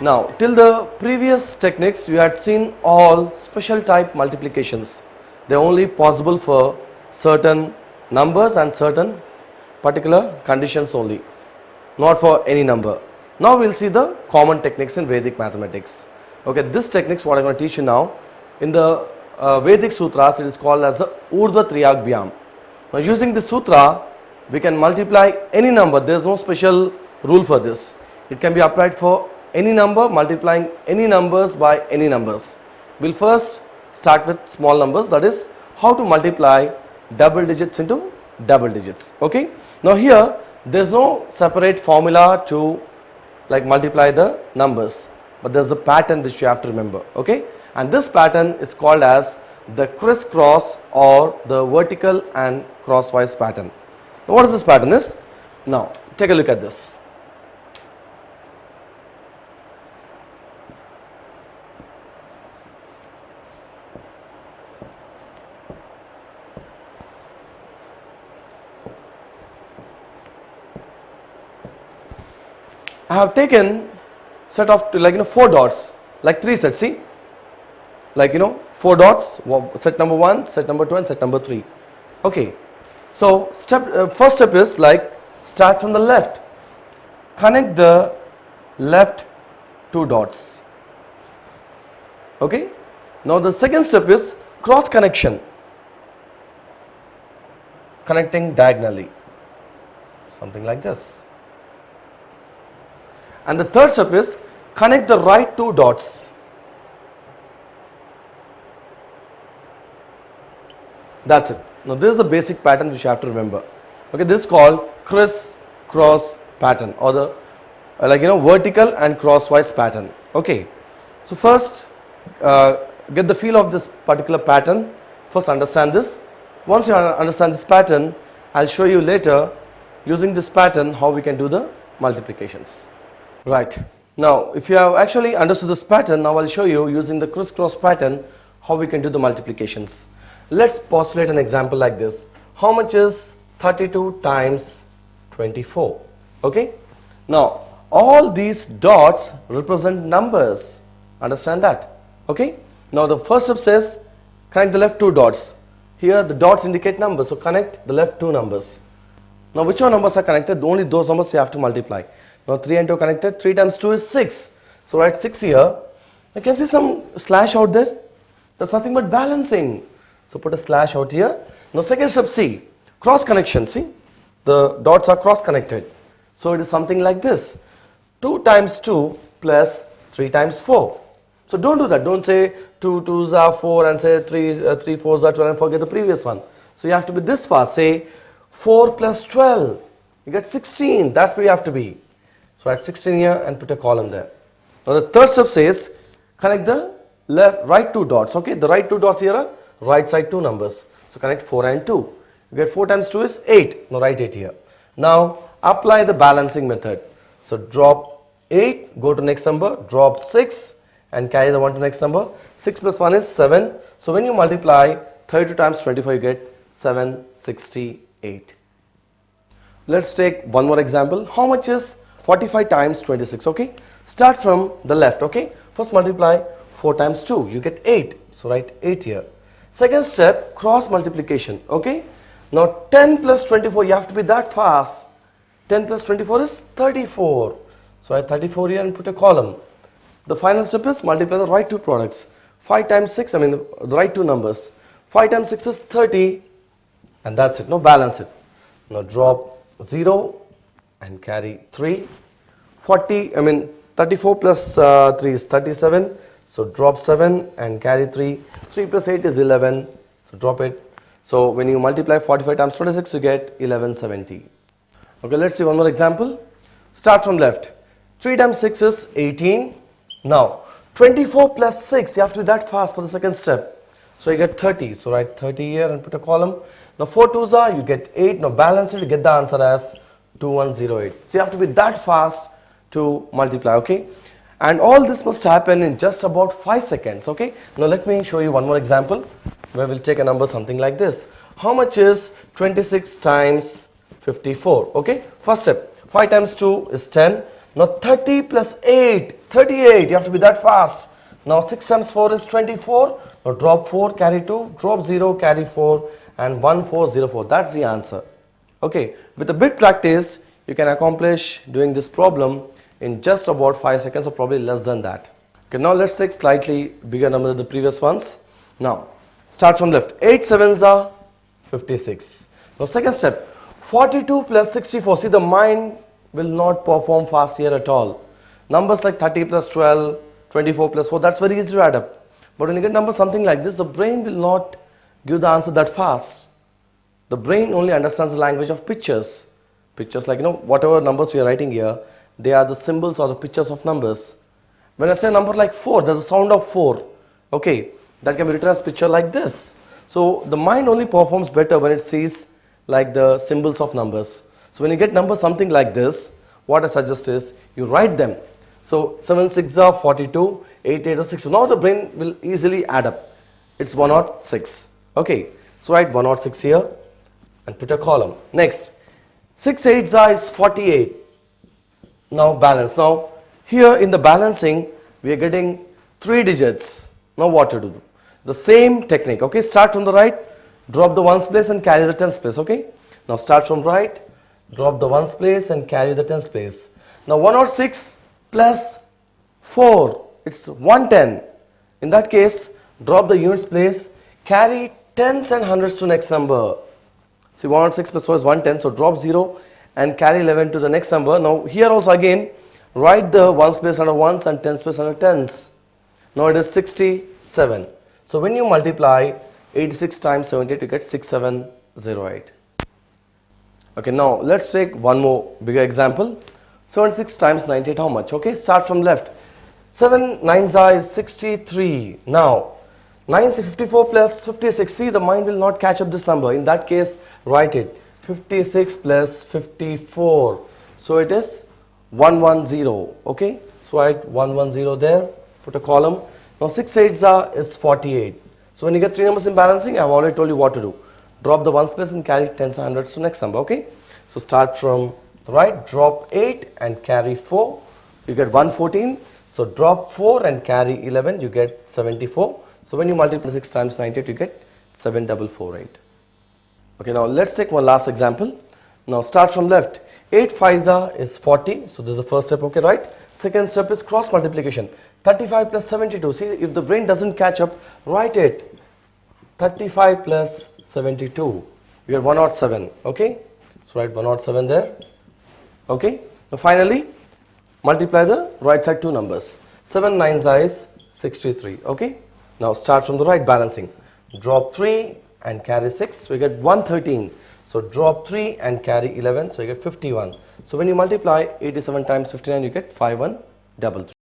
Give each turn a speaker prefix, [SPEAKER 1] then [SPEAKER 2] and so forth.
[SPEAKER 1] Now, till the previous techniques, you had seen all special type multiplications. They are only possible for certain numbers and certain particular conditions only, not for any number. Now, we will see the common techniques in Vedic mathematics. Okay, this techniques what I am going to teach you now. In the Vedic sutras, it is called as the Urdhva Triyagvyam. Now, using this sutra, we can multiply any number. There is no special rule for this. It can be applied for any number, multiplying any numbers by any numbers. We will first start with small numbers, that is how to multiply double digits into double digits. Okay. Now, here there is no separate formula to like multiply the numbers, but there is a pattern which you have to remember. Okay. And this pattern is called as the crisscross or the vertical and crosswise pattern. Now, what is this pattern is? Now, take a look at this. I have taken set of like 4 dots, like 3 sets, see, like 4 dots, set number 1, set number 2 and set number 3. Okay. So, first step is like start from the left, connect the left 2 dots. Okay. Now, the second step is cross connection, connecting diagonally, something like this. And the third step is connect the right 2 dots. That's it. Now, this is the basic pattern which you have to remember. Okay, this is called criss-cross pattern or the vertical and crosswise pattern. Okay. So, first get the feel of this particular pattern. First understand this. Once you understand this pattern, I will show you later using this pattern how we can do the multiplications. Right. Now, if you have actually understood this pattern, now I will show you using the crisscross pattern how we can do the multiplications. Let's postulate an example like this. How much is 32 times 24? Okay. Now, all these dots represent numbers. Understand that? Okay. Now, the first step says connect the left 2 dots. Here the dots indicate numbers. So, connect the left 2 numbers. Now, which one numbers are connected? Only those numbers you have to multiply. Now, 3 and 2 connected, 3 times 2 is 6. So, write 6 here. You can see some slash out there. That's nothing but balancing. So, put a slash out here. Now, second step C, cross connection. See, the dots are cross connected. So, it is something like this. 2 times 2 plus 3 times 4. So, don't do that. Don't say 2 2s are 4 and say 3 4s are 12 and forget the previous one. So, you have to be this fast. Say 4 plus 12. You get 16. That's where you have to be. So, write 16 here and put a column there. Now, the third step says connect the right 2 dots. Okay, the right 2 dots here are right side 2 numbers. So, connect 4 and 2. You get 4 times 2 is 8. Now, write 8 here. Now, apply the balancing method. So, drop 8, go to next number, drop 6 and carry the 1 to next number. 6 plus 1 is 7. So, when you multiply 32 times 24, you get 768. Let's take one more example. How much is 45 times 26? Okay. Start from the left. Okay. First multiply 4 times 2. You get 8. So, write 8 here. Second step, cross multiplication. Okay. Now, 10 plus 24, you have to be that fast. 10 plus 24 is 34. So, write 34 here and put a column. The final step is multiply the right 2 products. 5 times 6, the right 2 numbers. 5 times 6 is 30 and that's it. Now, balance it. Now, drop 0 and carry 3. 34 plus 3 is 37. So, drop 7 and carry 3. 3 plus 8 is 11. So, drop it. So, when you multiply 45 times 26, you get 1170. Okay, let's see one more example. Start from left. 3 times 6 is 18. Now, 24 plus 6, you have to be that fast for the second step. So, you get 30. So, write 30 here and put a column. Now, 4 2s are, you get 8. Now, balance it, you get the answer as 2108. So, you have to be that fast to multiply. Okay. And all this must happen in just about 5 seconds. Okay. Now, let me show you one more example where we'll take a number something like this. How much is 26 times 54? Okay. First step, 5 times 2 is 10. Now 30 plus 8, 38. You have to be that fast. Now 6 times 4 is 24. Now drop 4, carry 2, drop 0, carry 4, and 1404. That's the answer. Okay, with a bit practice, you can accomplish doing this problem in just about 5 seconds or probably less than that. Okay, now let's take slightly bigger number than the previous ones. Now, start from left. 8 sevens are 56. Now, second step, 42 plus 64. See, the mind will not perform fast here at all. Numbers like 30 plus 12, 24 plus 4, that's very easy to add up. But when you get numbers something like this, the brain will not give the answer that fast. The brain only understands the language of pictures. Pictures like, whatever numbers we are writing here, they are the symbols or the pictures of numbers. When I say a number like 4, there's a sound of 4. Okay, that can be written as picture like this. So the mind only performs better when it sees like the symbols of numbers. So when you get numbers something like this, what I suggest is you write them. So 7 6 are 42, 8 8 are 6. Now the brain will easily add up. It's 106. Okay, so write 106 here and put a column. Next, 6 8 are is 48. Now balance. Now here in the balancing, we are getting 3 digits. Now what to do? The same technique. Okay, start from the right, drop the ones place and carry the tens place. Okay, now start from right, drop the ones place and carry the tens place. Now 106 plus 4, it's 110. In that case, drop the units place, carry tens and hundreds to next number. See, 106 plus 4 is 110, so drop 0 and carry 11 to the next number. Now here also again, write the ones place under ones and tens place under tens. Now it is 67. So when you multiply 86 times 78, you get 6708. Okay, now let's take one more bigger example. 76 times 98, how much? Okay, start from left. 7 9s are is 63. Now 54 plus 56. See, the mind will not catch up this number. In that case, write it. 56 plus 54. So it is 110. Okay, so write 110 there. Put a column. Now 6 8s are is 48. So when you get 3 numbers in balancing, I have already told you what to do. Drop the ones place and carry tens and hundreds to next number. Okay, so start from the right, drop 8 and carry 4. You get 114. So drop 4 and carry 11. You get 74. So when you multiply 6 times 98, you get 7448. Okay, now let's take one last example. Now start from left. 8 5s are is 40. So this is the first step. Okay, right? Second step is cross multiplication. 35 plus 72. See, if the brain doesn't catch up, write it. 35 plus 72. You get 107. Okay, so write 107 there. Okay, now finally multiply the right side two numbers. 7 9s are is 63. Okay, now start from the right, balancing. Drop 3 and carry 6. So you get 113. So drop 3 and carry 11. So you get 51. So when you multiply 87 times 59, you get 5133.